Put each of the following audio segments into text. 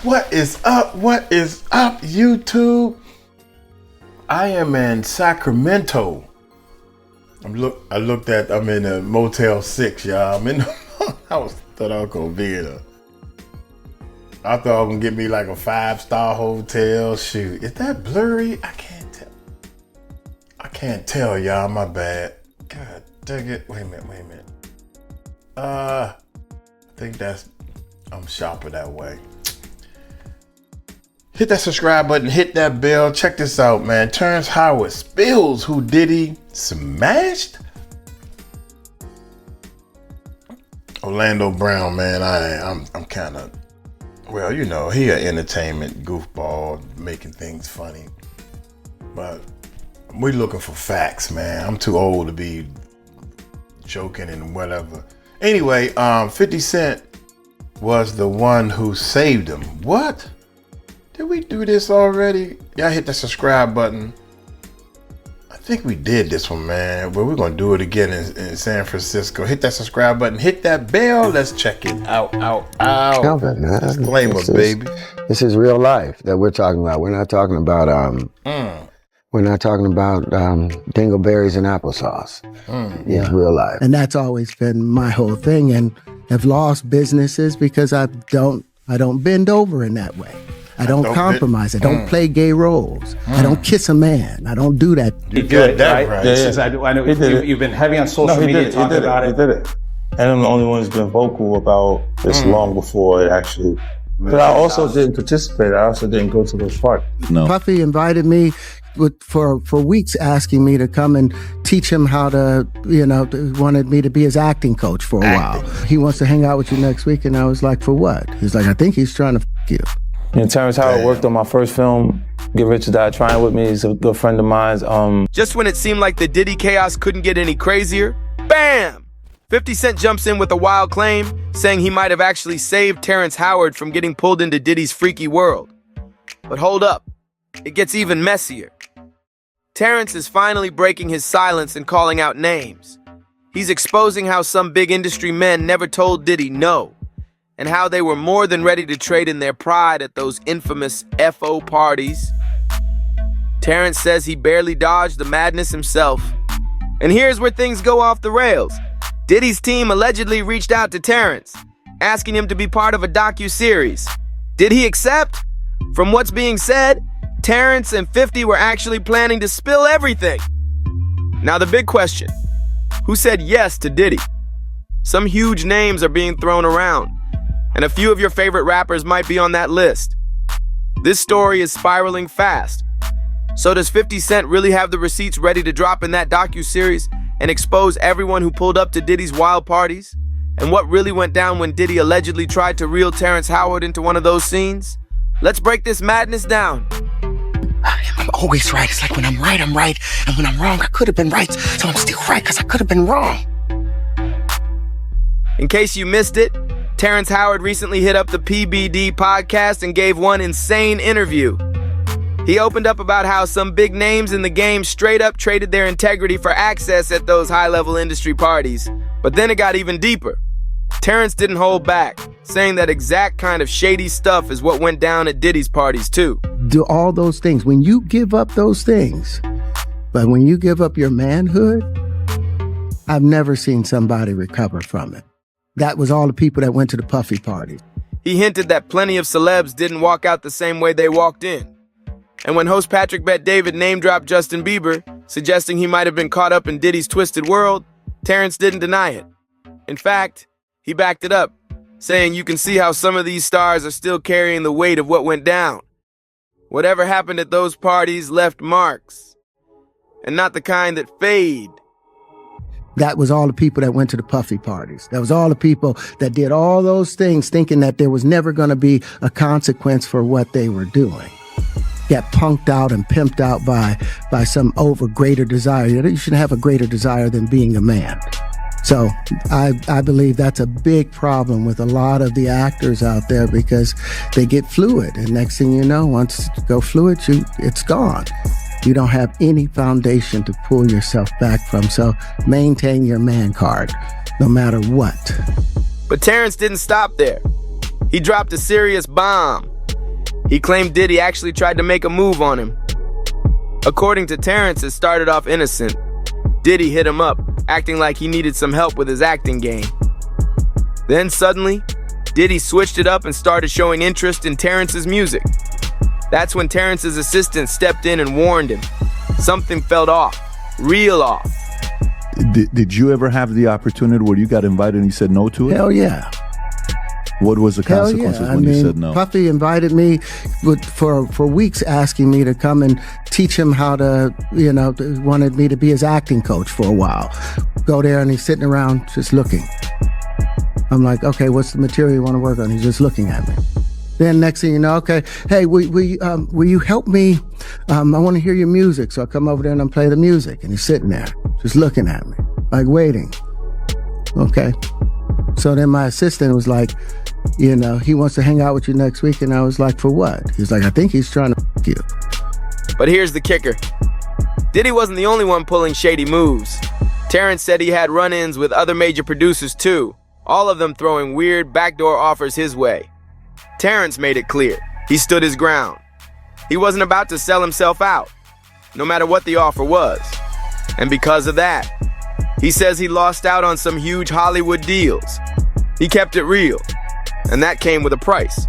What is up? What is up, YouTube? I am in Sacramento. I'm in a Motel 6, y'all. I'm in the I thought I was gonna be in a. I thought I was gonna get me like a 5-star hotel. Shoot, is that blurry? I can't tell. I can't tell, y'all. My bad. God dang it. Wait a minute. I think I'm sharper that way. Hit that subscribe button, hit that bell. Check this out, man. Terrence Howard spills who Diddy smashed. Orlando Brown, man, I'm kind of, well, you know, he an entertainment goofball, making things funny. But we looking for facts, man. I'm too old to be joking and whatever. Anyway, 50 Cent was the one who saved him. What? Did we do this already? Y'all hit the subscribe button. I think we did this one, man. But we're going to do it again in San Francisco. Hit that subscribe button. Hit that bell. Let's check it out. Kelvin, man. Disclaimer, baby. This is real life that we're talking about. We're not talking about dingleberries and applesauce. It's real life. And that's always been my whole thing. And I've lost businesses because I don't bend over in that way. I don't compromise. I don't play gay roles. I don't kiss a man. I don't do that. You did that right. Yeah. I know you've been heavy on social media talking about it. He did it. And I'm the only one who's been vocal about this long before it actually. But I also didn't participate. I also didn't go to those parties. No. Puffy invited me for weeks, asking me to come and teach him how to, wanted me to be his acting coach for a while. He wants to hang out with you next week. And I was like, for what? He's like, I think he's trying to f*** you. And Terrence Howard worked on my first film, Get Rich or Die Trying with me. He's a good friend of mine. Just when it seemed like the Diddy chaos couldn't get any crazier, bam! 50 Cent jumps in with a wild claim, saying he might have actually saved Terrence Howard from getting pulled into Diddy's freaky world. But hold up, it gets even messier. Terrence is finally breaking his silence and calling out names. He's exposing how some big industry men never told Diddy no, and how they were more than ready to trade in their pride at those infamous FO parties. Terrence says he barely dodged the madness himself. And here's where things go off the rails. Diddy's team allegedly reached out to Terrence, asking him to be part of a docu-series. Did he accept? From what's being said, Terrence and 50 were actually planning to spill everything. Now the big question, who said yes to Diddy? Some huge names are being thrown around, and a few of your favorite rappers might be on that list. This story is spiraling fast. So does 50 Cent really have the receipts ready to drop in that docu-series and expose everyone who pulled up to Diddy's wild parties? And what really went down when Diddy allegedly tried to reel Terrence Howard into one of those scenes? Let's break this madness down. I'm always right. It's like when I'm right, I'm right. And when I'm wrong, I could have been right. So I'm still right because I could have been wrong. In case you missed it, Terrence Howard recently hit up the PBD podcast and gave one insane interview. He opened up about how some big names in the game straight up traded their integrity for access at those high-level industry parties. But then it got even deeper. Terrence didn't hold back, saying that exact kind of shady stuff is what went down at Diddy's parties too. Do all those things. When you give up those things, but when you give up your manhood, I've never seen somebody recover from it. That was all the people that went to the Puffy party. He hinted that plenty of celebs didn't walk out the same way they walked in. And when host Patrick Bet David name-dropped Justin Bieber, suggesting he might have been caught up in Diddy's twisted world, Terrence didn't deny it. In fact, he backed it up, saying you can see how some of these stars are still carrying the weight of what went down. Whatever happened at those parties left marks, and not the kind that fade. That was all the people that went to the Puffy parties. That was all the people that did all those things thinking that there was never going to be a consequence for what they were doing. Got punked out and pimped out by some greater desire. You shouldn't have a greater desire than being a man. So I believe that's a big problem with a lot of the actors out there because they get fluid. And next thing you know, once you go fluid, it's gone. You don't have any foundation to pull yourself back from. So maintain your man card, no matter what. But Terrence didn't stop there. He dropped a serious bomb. He claimed Diddy actually tried to make a move on him. According to Terrence, it started off innocent. Diddy hit him up, acting like he needed some help with his acting game. Then suddenly, Diddy switched it up and started showing interest in Terrence's music. That's when Terrence's assistant stepped in and warned him. Something felt off, real off. Did you ever have the opportunity where you got invited and you said no to it? Hell yeah. What was the consequences when you said no? Puffy invited me for weeks, asking me to come and teach him how to, wanted me to be his acting coach for a while. Go there and he's sitting around just looking. I'm like, okay, what's the material you want to work on? He's just looking at me. Then next thing you know, okay, hey, will you help me? I want to hear your music. So I come over there and I play the music. And he's sitting there just looking at me, like waiting. Okay. So then my assistant was like, he wants to hang out with you next week. And I was like, for what? He's like, I think he's trying to f*** you. But here's the kicker. Diddy wasn't the only one pulling shady moves. Terrence said he had run-ins with other major producers too, all of them throwing weird backdoor offers his way. Terrence made it clear. He stood his ground. He wasn't about to sell himself out, no matter what the offer was. And because of that, he says he lost out on some huge Hollywood deals. He kept it real, and that came with a price.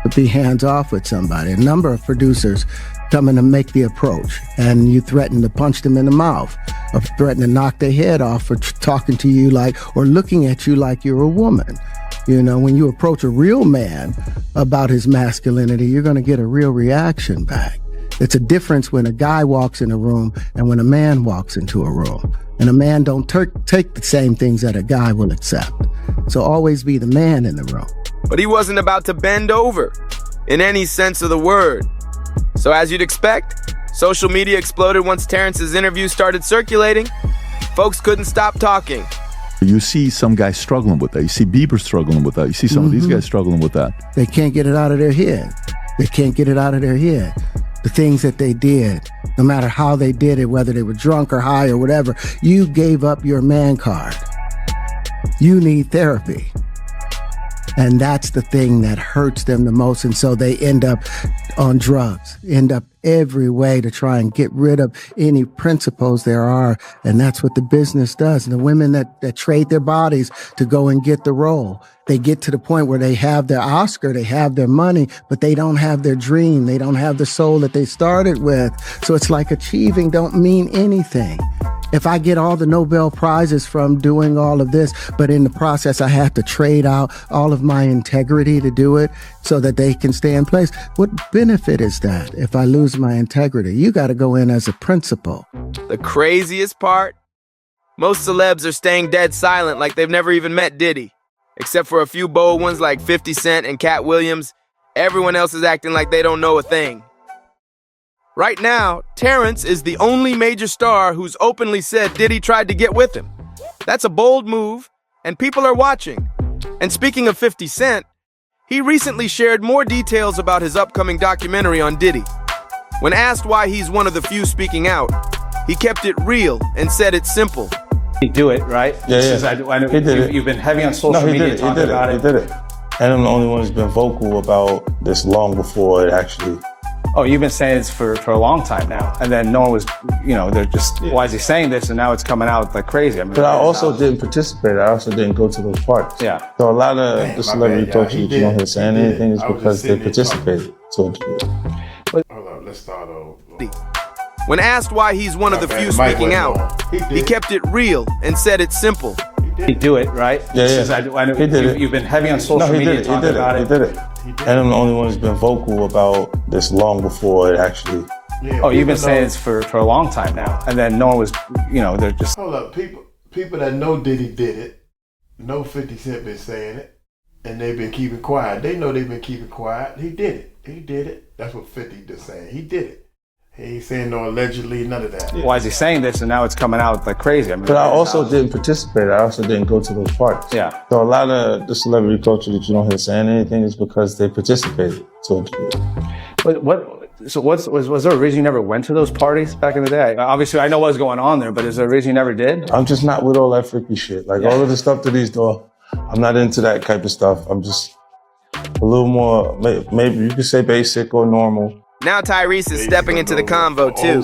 To be hands-off with somebody. A number of producers come in to make the approach, and you threaten to punch them in the mouth, or threaten to knock their head off for talking to you or looking at you like you're a woman. When you approach a real man about his masculinity, you're going to get a real reaction back. It's a difference when a guy walks in a room and when a man walks into a room. And a man don't take the same things that a guy will accept. So always be the man in the room. But he wasn't about to bend over, in any sense of the word. So as you'd expect, social media exploded once Terrence's interview started circulating. Folks couldn't stop talking. You see some guys struggling with that. You see Bieber struggling with that. You see some of these guys struggling with that. They can't get it out of their head. They can't get it out of their head. The things that they did, no matter how they did it, whether they were drunk or high or whatever, you gave up your man card. You need therapy. And that's the thing that hurts them the most. And so they end up on drugs, end up every way to try and get rid of any principles there are. And that's what the business does. And the women that trade their bodies to go and get the role, they get to the point where they have their Oscar, they have their money, but they don't have their dream. They don't have the soul that they started with. So it's like achieving don't mean anything. If I get all the Nobel Prizes from doing all of this, but in the process I have to trade out all of my integrity to do it so that they can stay in place, what benefit is that if I lose my integrity? You got to go in as a principal. The craziest part? Most celebs are staying dead silent like they've never even met Diddy. Except for a few bold ones like 50 Cent and Cat Williams, everyone else is acting like they don't know a thing. Right now, Terrence is the only major star who's openly said Diddy tried to get with him. That's a bold move, and people are watching. And speaking of 50 Cent, he recently shared more details about his upcoming documentary on Diddy. When asked why he's one of the few speaking out, he kept it real and said it's simple. He do it, right? Yeah. I know he did it. You've been heavy on social media talking about it. He did it. And I'm the only one who's been vocal about this long before it actually. Oh, you've been saying this for a long time now. And then no one was, they're just, why is he saying this? And now it's coming out like crazy. But I also didn't participate. I also didn't go to those parties. Yeah. So a lot of the celebrity coaches that you don't hear saying anything is because they participated. So hold up, let's start over. When asked why he's one of the few speaking out, he kept it real and said it's simple. He do it, right? Yeah. I know he did it. You've been heavy on social media talking about it. He did it. And I'm the only one who's been vocal about this long before it actually. Oh, you've been saying this for a long time now. And then no one was, they're just. Hold up, people that know Diddy did it, know 50 Cent been saying it, and they've been keeping quiet. They know they've been keeping quiet. He did it. He did it. That's what 50 just saying. He did it. He ain't saying no allegedly, none of that. Why is he saying this? And now it's coming out like crazy. But I also didn't participate. I also didn't go to those parties. Yeah. So a lot of the celebrity culture that you don't hear saying anything is because they participated. So was there a reason you never went to those parties back in the day? Obviously, I know what was going on there, but is there a reason you never did? I'm just not with all that freaky shit. Like all of the stuff that he's doing, I'm not into that type of stuff. I'm just a little more, maybe you could say basic or normal. Now Tyrese is stepping into the convo too.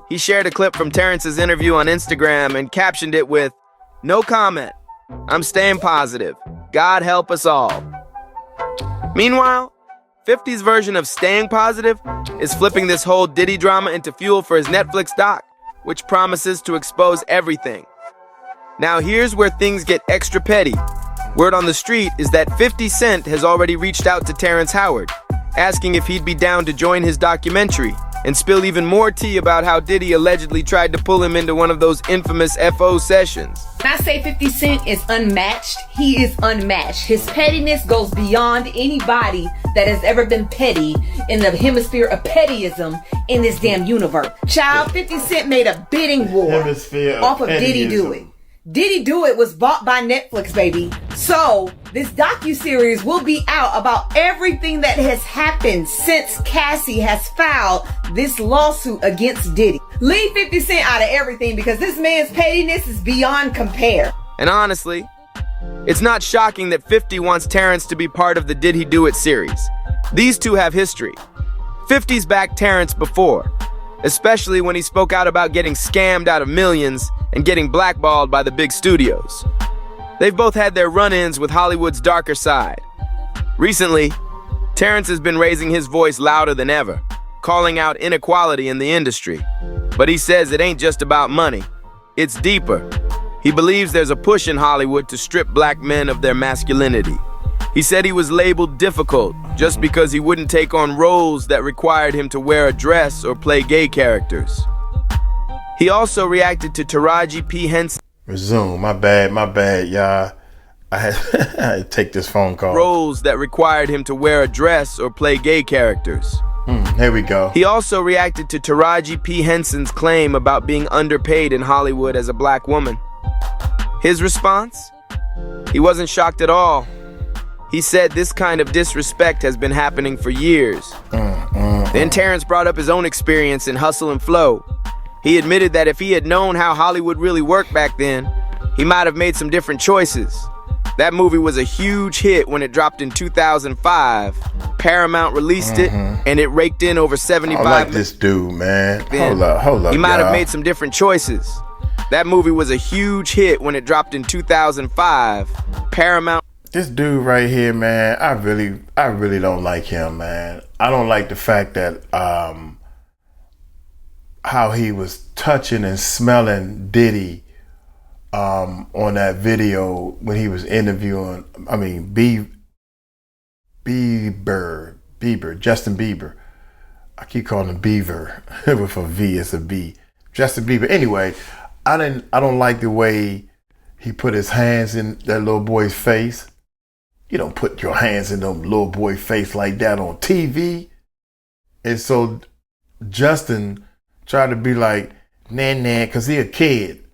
He shared a clip from Terrence's interview on Instagram and captioned it with, "No comment. I'm staying positive. God help us all." Meanwhile, 50's version of staying positive is flipping this whole Diddy drama into fuel for his Netflix doc, which promises to expose everything. Now here's where things get extra petty. Word on the street is that 50 Cent has already reached out to Terrence Howard, asking if he'd be down to join his documentary and spill even more tea about how Diddy allegedly tried to pull him into one of those infamous FO sessions. When I say 50 Cent is unmatched, he is unmatched. His pettiness goes beyond anybody that has ever been petty in the hemisphere of pettyism in this damn universe. Child, 50 Cent made a bidding war off of Diddy Do It. Diddy Do It was bought by Netflix, baby. So this docuseries will be out about everything that has happened since Cassie has filed this lawsuit against Diddy. Leave 50 Cent out of everything because this man's pettiness is beyond compare. And honestly, it's not shocking that 50 wants Terrence to be part of the Did He Do It series. These two have history. 50's backed Terrence before, especially when he spoke out about getting scammed out of millions and getting blackballed by the big studios. They've both had their run-ins with Hollywood's darker side. Recently, Terrence has been raising his voice louder than ever, calling out inequality in the industry. But he says it ain't just about money. It's deeper. He believes there's a push in Hollywood to strip black men of their masculinity. He said he was labeled difficult just because he wouldn't take on roles that required him to wear a dress or play gay characters. He also reacted to Taraji P. Henson. Resume. My bad, y'all. I had to take this phone call. Roles that required him to wear a dress or play gay characters. Here we go. He also reacted to Taraji P. Henson's claim about being underpaid in Hollywood as a black woman. His response? He wasn't shocked at all. He said this kind of disrespect has been happening for years. Then Terrence brought up his own experience in Hustle and Flow. He admitted that if he had known how Hollywood really worked back then, he might have made some different choices. That movie was a huge hit when it dropped in 2005. Paramount released it, and it raked in over 75 I like this dude, man. Hold up, He might y'all. have made some different choices. That movie was a huge hit when it dropped in 2005. Paramount. This dude right here, man, I really don't like him, man. I don't like the fact that how he was touching and smelling Diddy on that video when he was interviewing, Bieber, Justin Bieber. I keep calling him Beaver with a V, it's a B. Justin Bieber. Anyway, I don't like the way he put his hands in that little boy's face. You don't put your hands in them little boy face like that on TV. And so Justin tried to be like, nah, cause he a kid.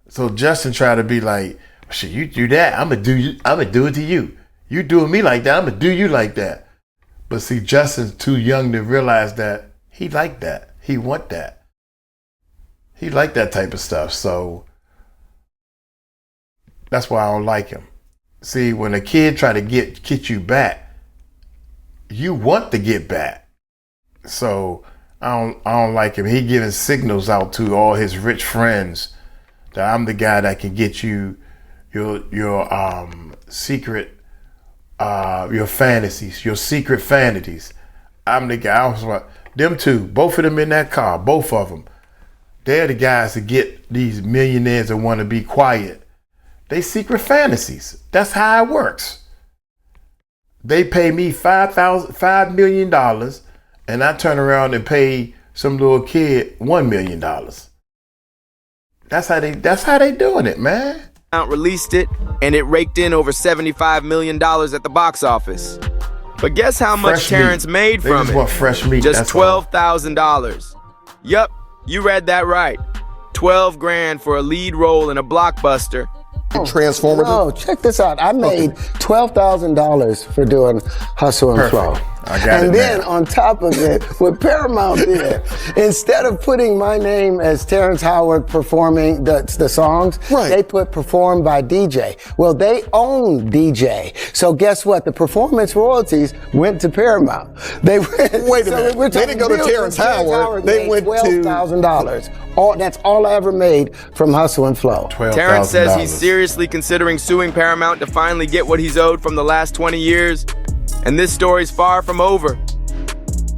So Justin tried to be like, shit, you do that, I'ma do it to you. You doing me like that, I'ma do you like that. But see, Justin's too young to realize that he like that. He want that. He like that type of stuff. So that's why I don't like him. See, when a kid try to get you back, you want to get back. So I don't like him. He giving signals out to all his rich friends that I'm the guy that can get you your secret your fantasies, your secret fantasies. I'm the guy. I was like, them two, both of them in that car, both of them. They're the guys that get these millionaires that want to be quiet. They secret fantasies. That's how it works. They pay me $5 million, and I turn around and pay some little kid $1 million. That's how they doing it, man. Released it, and it raked in over $75 million at the box office. But guess how much Terrence made from it? They just want fresh meat. Just $12,000. Yup, you read that right. $12,000 for a lead role in a blockbuster. Transformative. Oh, check this out. I made $12,000 for doing Hustle and Flow. I got And it then now. on top of it, what Paramount did, instead of putting my name as Terrence Howard performing the songs, they put performed by DJ. Well, they own DJ. So guess what? The performance royalties went to Paramount. They went, Wait a minute. They didn't go to Terrence Howard. They went to $12,000. That's all I ever made from Hustle and Flow. Terrence says he's seriously considering suing Paramount to finally get what he's owed from the last 20 years. And this story's far from over.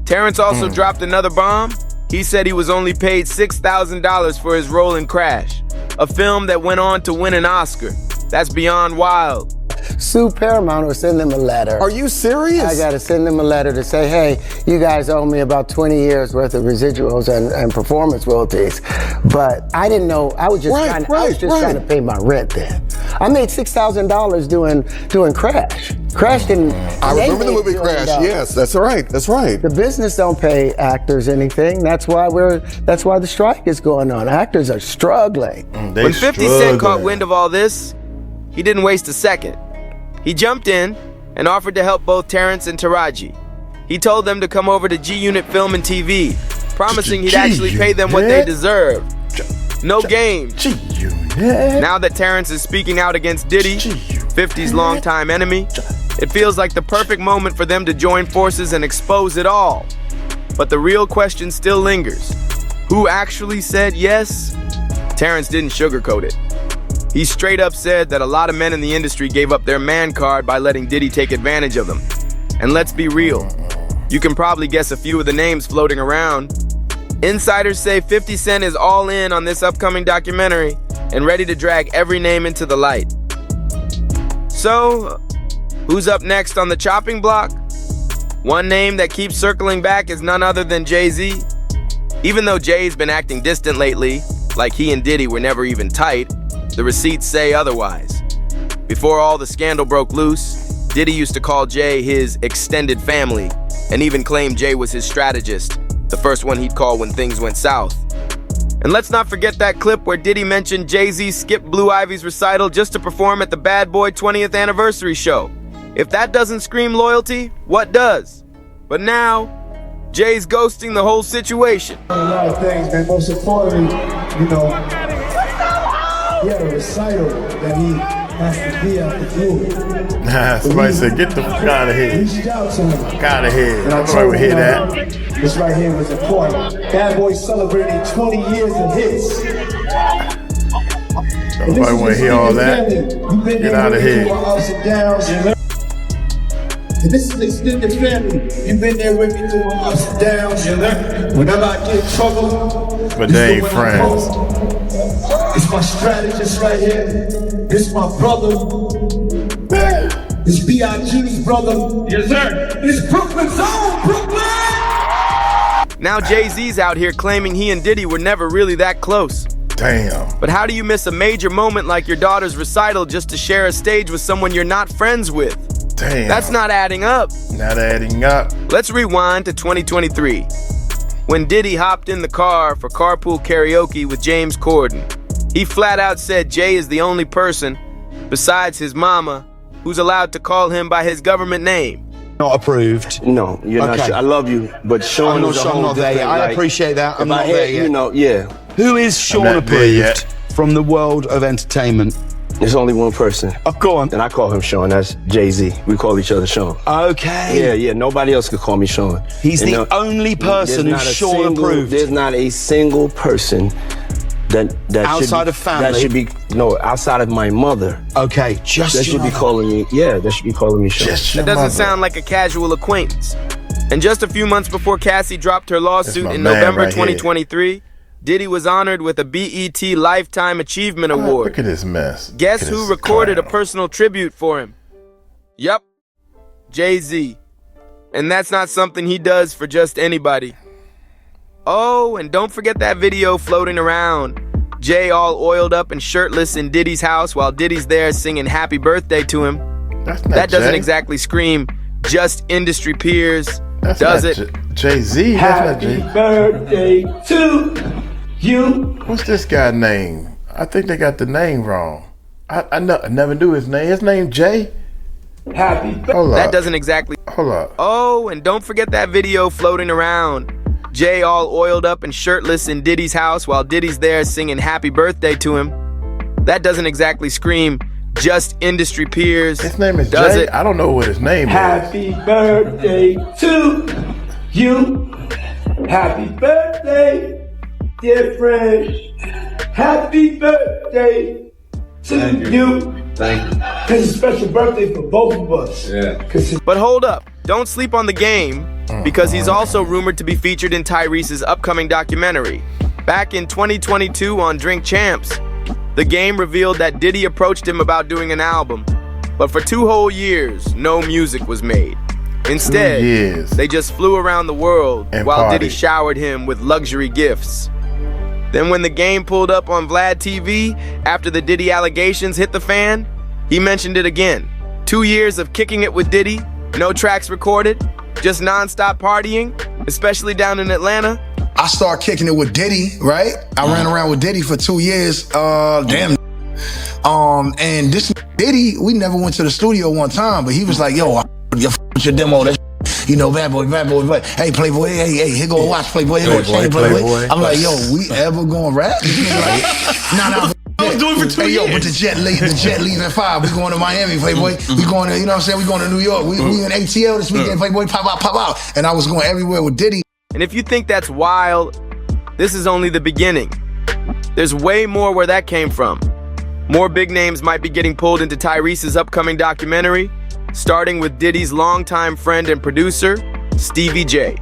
Terrence also dropped another bomb. He said he was only paid $6,000 for his role in Crash, a film that went on to win an Oscar. That's beyond wild. Sue Paramount or send them a letter. Are you serious? I gotta send them a letter to say, hey, you guys owe me about 20 years worth of residuals and performance royalties. But I didn't know, I was just trying to pay my rent then. I made $6,000 doing Crash. Crash didn't. I remember the movie Crash. Yes, that's right. That's right. The business don't pay actors anything. That's why the strike is going on. Actors are struggling. When 50 Cent caught wind of all this, he didn't waste a second. He jumped in and offered to help both Terrence and Taraji. He told them to come over to G-Unit Film and TV, promising he'd actually pay them what they deserve. No game. Now that Terrence is speaking out against Diddy, 50's longtime enemy, it feels like the perfect moment for them to join forces and expose it all. But the real question still lingers. Who actually said yes? Terrence didn't sugarcoat it. He straight up said that a lot of men in the industry gave up their man card by letting Diddy take advantage of them. And let's be real, you can probably guess a few of the names floating around. Insiders say 50 Cent is all in on this upcoming documentary and ready to drag every name into the light. So, who's up next on the chopping block? One name that keeps circling back is none other than Jay-Z. Even though Jay's been acting distant lately, like he and Diddy were never even tight, the receipts say otherwise. Before all the scandal broke loose, Diddy used to call Jay his extended family, and even claimed Jay was his strategist, the first one he'd call when things went south. And let's not forget that clip where Diddy mentioned Jay-Z skipped Blue Ivy's recital just to perform at the Bad Boy 20th anniversary show. If that doesn't scream loyalty, what does? But now, Jay's ghosting the whole situation. A lot of things, man. Most importantly, he had a recital that he has to be at the group. Somebody said, get the fuck out of here. Reached out to him. Out of here. And I Nobody told would him, hear that. This right here was important. Bad Boy celebrating 20 years of hits. Nobody want to hear all that. Get out of here. Ups and downs. And this is extended family. You've been there with me through my ups and downs. Whenever I get in trouble, but they ain't friends. It's my strategist right here. It's my brother. It's B.I.G.'s brother. Yes, sir. It's Brooklyn's own Brooklyn. Now Jay-Z's out here claiming he and Diddy were never really that close. Damn. But how do you miss a major moment like your daughter's recital just to share a stage with someone you're not friends with? Damn. That's not adding up. Not adding up. Let's rewind to 2023, when Diddy hopped in the car for carpool karaoke with James Corden. He flat out said Jay is the only person, besides his mama, who's allowed to call him by his government name. Not approved. No, you're not sure. I love you, but Sean is a whole not there yet. different, I appreciate that. I'm not there yet. Yeah. Who is Sean approved from the world of entertainment? There's only one person. Oh, go on. And I call him Sean. That's Jay-Z. We call each other Seon. Okay. Yeah. Nobody else could call me Sean. He's the only person who's Sean approved. There's not a single person that outside of family. That should be outside of my mother. Okay, just that should be calling me. Yeah, that should be calling me Sean. That doesn't sound like a casual acquaintance. And just a few months before Cassie dropped her lawsuit in November 2023, Diddy was honored with a BET Lifetime Achievement Award. Look at this mess. Guess who recorded a personal tribute for him? Yup, Jay-Z. And that's not something he does for just anybody. Oh, and don't forget that video floating around. Jay all oiled up and shirtless in Diddy's house while Diddy's there singing happy birthday to him. That doesn't exactly scream just industry peers, does it? Jay-Z. Happy birthday to you. What's this guy's name? I think they got the name wrong. I never knew his name. His name Jay? Happy birthday. Hold That up. doesn't exactly. Hold up. Oh, and don't forget that video floating around. Jay all oiled up and shirtless in Diddy's house while Diddy's there singing happy birthday to him. That doesn't exactly scream just industry peers. His name is does Jay. it? I don't know what his name is. Happy birthday to you. Happy birthday, dear friend. Happy birthday to you. Thank you. It's a special birthday for both of us. Yeah. But hold up, don't sleep on the game, because he's also rumored to be featured in Tyrese's upcoming documentary. Back in 2022 on Drink Champs, the game revealed that Diddy approached him about doing an album, but for 2 whole years, no music was made. Instead, they just flew around the world and while party. Diddy showered him with luxury gifts. Then when the game pulled up on Vlad TV after the Diddy allegations hit the fan, he mentioned it again. 2 years of kicking it with Diddy, no tracks recorded, just non-stop partying, especially down in Atlanta. I started kicking it with Diddy, right? I ran around with Diddy for 2 years. And this Diddy, we never went to the studio one time, but he was like, yo, with your demo, that you know, bad boy. Hey, Playboy, hey, here go watch Playboy, here go change Playboy. I'm like, yo, we ever gonna rap? Like, nah. I was doing it for 2 years. Yo, but the jet leaves at 5. We going to Miami, Playboy. We going to, you know what I'm saying? We going to New York. We in ATL this weekend, Playboy. Pop out. And I was going everywhere with Diddy. And if you think that's wild, this is only the beginning. There's way more where that came from. More big names might be getting pulled into Tyrese's upcoming documentary, starting with Diddy's longtime friend and producer, Stevie J.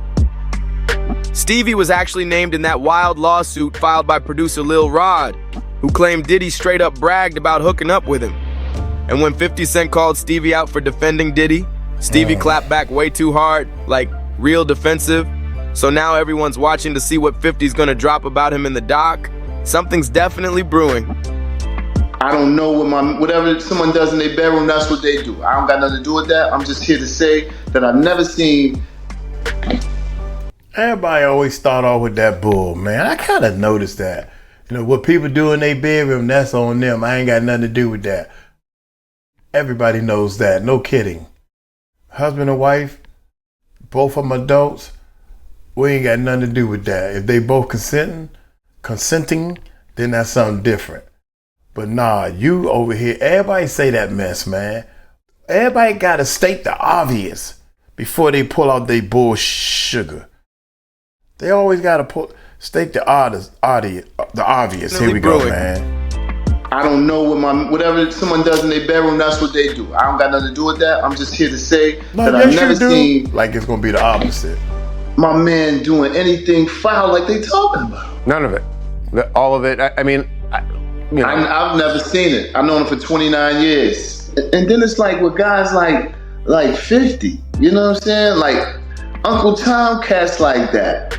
Stevie was actually named in that wild lawsuit filed by producer Lil Rod, who claimed Diddy straight up bragged about hooking up with him. And when 50 Cent called Stevie out for defending Diddy, Stevie clapped back way too hard, like real defensive. So now everyone's watching to see what 50's gonna drop about him in the doc. Something's definitely brewing. I don't know whatever someone does in their bedroom, that's what they do. I don't got nothing to do with that. I'm just here to say that I've never seen. Everybody always start off with that bull, man. I kind of noticed that. You know, what people do in their bedroom, that's on them. I ain't got nothing to do with that. Everybody knows that. No kidding. Husband and wife, both of them adults, we ain't got nothing to do with that. If they both consenting, then that's something different. But nah, you over here, everybody say that mess, man. Everybody got to state the obvious before they pull out their bull sugar. They always got to state the obvious. Here we go, man. I don't know whatever someone does in their bedroom, that's what they do. I don't got nothing to do with that. I'm just here to say that I've never seen like it's gonna be the opposite. My man doing anything foul like they talking about. None of it. All of it. I mean, you know. I've never seen it. I've known him for 29 years. And then it's like with guys like 50, you know what I'm saying? Like Uncle Tom cats like that.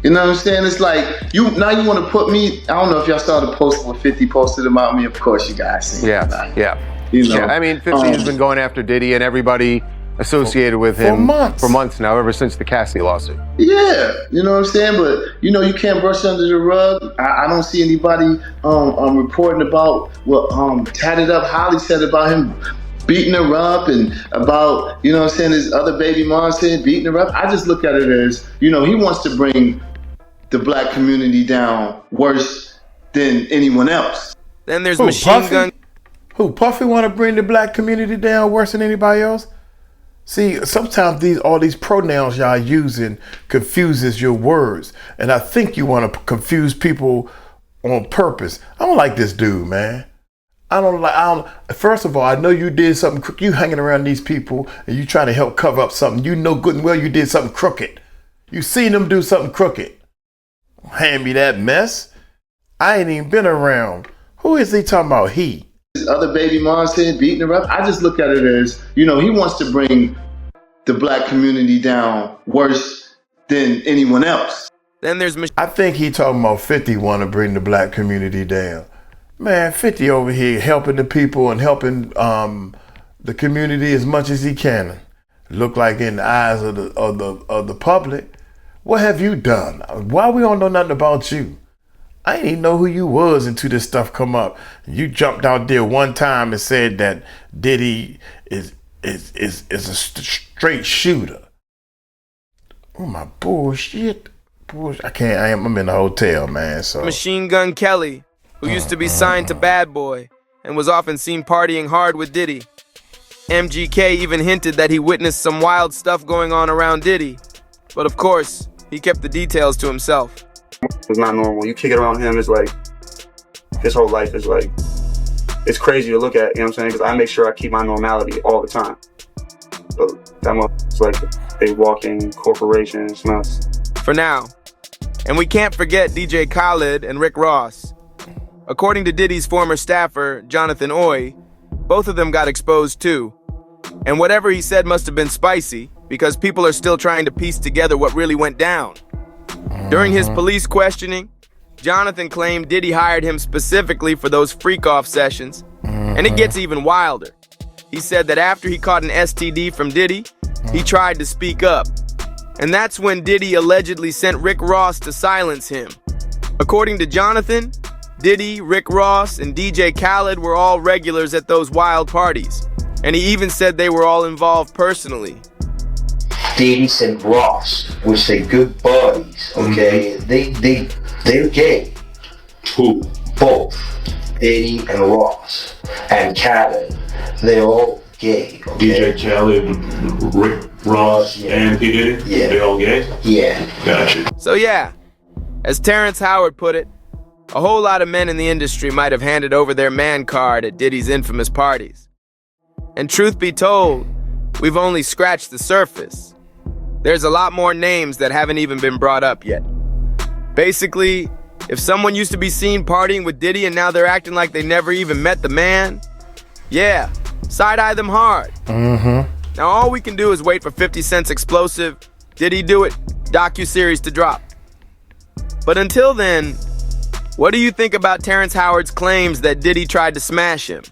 You know what I'm saying? It's like, you want to put me, I don't know if y'all saw the post where 50 posted about me. Of course you guys seen it. Yeah. You know? Yeah, I mean, 50 has been going after Diddy and everybody associated with him for months now, ever since the Cassidy lawsuit. Yeah, you know what I'm saying? But, you know, you can't brush under the rug. I don't see anybody reporting about what Tatted Up Holly said about him beating her up and about, you know what I'm saying, his other baby mom saying beating her up. I just look at it as, you know, he wants to bring the black community down worse than anyone else. Then there's Machine Gun. Who, Puffy want to bring the black community down worse than anybody else? See, sometimes all these pronouns y'all using confuses your words. And I think you want to confuse people on purpose. I don't like this dude, man. First of all, I know you did something, you hanging around these people and you trying to help cover up something. You know good and well you did something crooked. You seen them do something crooked. Hand me that mess. I ain't even been around. Who is he talking about? He. His other baby mom saying beating her up. I just look at it as, you know, he wants to bring the black community down worse than anyone else. Then there's I think he talking about 50 want to bring the black community down. Man, 50 over here helping the people and helping the community as much as he can. Look like in the eyes of the public. What have you done? Why we don't know nothing about you? I didn't even know who you was until this stuff come up. You jumped out there one time and said that Diddy is a straight shooter. Oh my bullshit. I'm in the hotel, man. So Machine Gun Kelly, who used to be signed to Bad Boy and was often seen partying hard with Diddy. MGK even hinted that he witnessed some wild stuff going on around Diddy. But of course, he kept the details to himself. It's not normal. You kick it around him, it's like, his whole life is like, it's crazy to look at, you know what I'm saying? Because I make sure I keep my normality all the time. So that it's like a walking corporation. It's nuts. For now. And we can't forget DJ Khaled and Rick Ross. According to Diddy's former staffer, Jonathan Oy, both of them got exposed too. And whatever he said must have been spicy, because people are still trying to piece together what really went down. During his police questioning, Jonathan claimed Diddy hired him specifically for those Freakoffs sessions, and it gets even wilder. He said that after he caught an STD from Diddy, he tried to speak up. And that's when Diddy allegedly sent Rick Ross to silence him. According to Jonathan, Diddy, Rick Ross, and DJ Khaled were all regulars at those wild parties. And he even said they were all involved personally. Diddy and Ross, which they good buddies, okay? They're gay. Who? Both. Diddy and Ross. And Khaled. They're all gay, okay? DJ Khaled, Rick Ross, and P. Diddy? Yeah. They all gay? Yeah. Gotcha. So yeah, as Terrence Howard put it, a whole lot of men in the industry might have handed over their man card at Diddy's infamous parties. And truth be told, we've only scratched the surface. There's a lot more names that haven't even been brought up yet. Basically, if someone used to be seen partying with Diddy and now they're acting like they never even met the man, yeah, side-eye them hard. Now all we can do is wait for 50 Cent's explosive Did He Do It docuseries to drop. But until then, what do you think about Terrence Howard's claims that Diddy tried to smash him?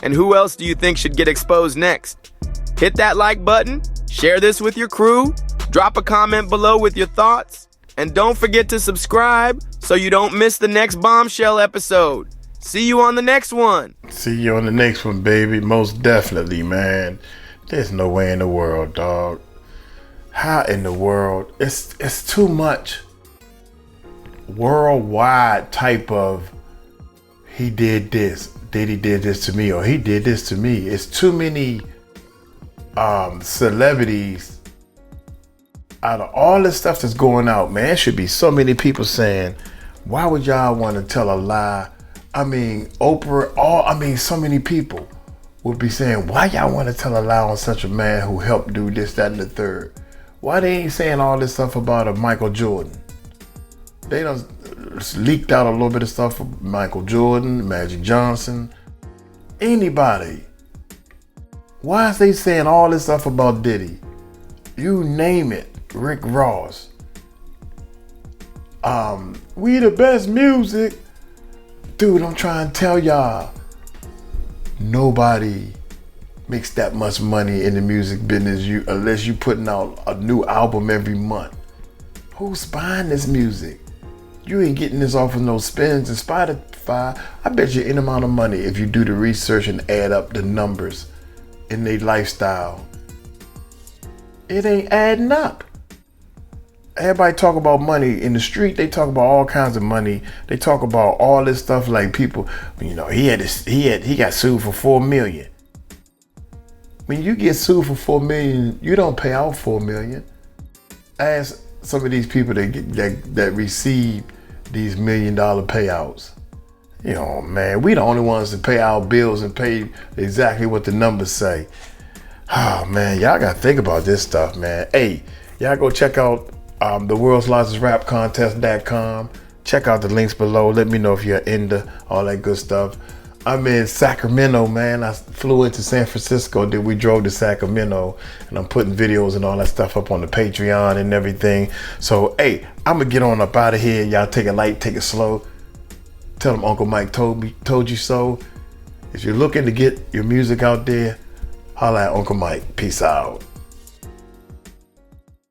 And who else do you think should get exposed next? Hit that like button, share this with your crew, drop a comment below with your thoughts, and don't forget to subscribe so you don't miss the next bombshell episode. See you on the next one. See you on the next one, baby. Most definitely, man. There's no way in the world, dog. How in the world? It's too much worldwide type of he did this, Diddy did this to me, or he did this to me. It's too many celebrities out of all this stuff that's going out, man. There should be so many people saying, why would y'all want to tell a lie? I mean, Oprah, so many people would be saying, why y'all want to tell a lie on such a man who helped do this, that, and the third? Why they ain't saying all this stuff about a Michael Jordan? They done leaked out a little bit of stuff from Michael Jordan, Magic Johnson, anybody. Why is they saying all this stuff about Diddy? You name it, Rick Ross. We the best music. Dude, I'm trying to tell y'all, nobody makes that much money in the music business unless you putting out a new album every month. Who's buying this music? You ain't getting this off of no spins and Spotify. I bet you any amount of money if you do the research and add up the numbers in their lifestyle. It ain't adding up. Everybody talk about money in the street. They talk about all kinds of money. They talk about all this stuff like people, he got sued for $4 million. When you get sued for $4 million, you don't pay out $4 million. Ask some of these people that receive these $1 million payouts. Man, we the only ones that pay our bills and pay exactly what the numbers say. Oh man, y'all gotta think about this stuff, man. Hey, y'all go check out the world's largest rap contest.com. Check out the links below. Let me know if you're into all that good stuff. I'm in Sacramento, man. I flew into San Francisco, then we drove to Sacramento, and I'm putting videos and all that stuff up on the Patreon and everything. So, hey, I'm gonna get on up out of here. Y'all take it light, take it slow. Tell them Uncle Mike told you so. If you're looking to get your music out there, holla at Uncle Mike. Peace out.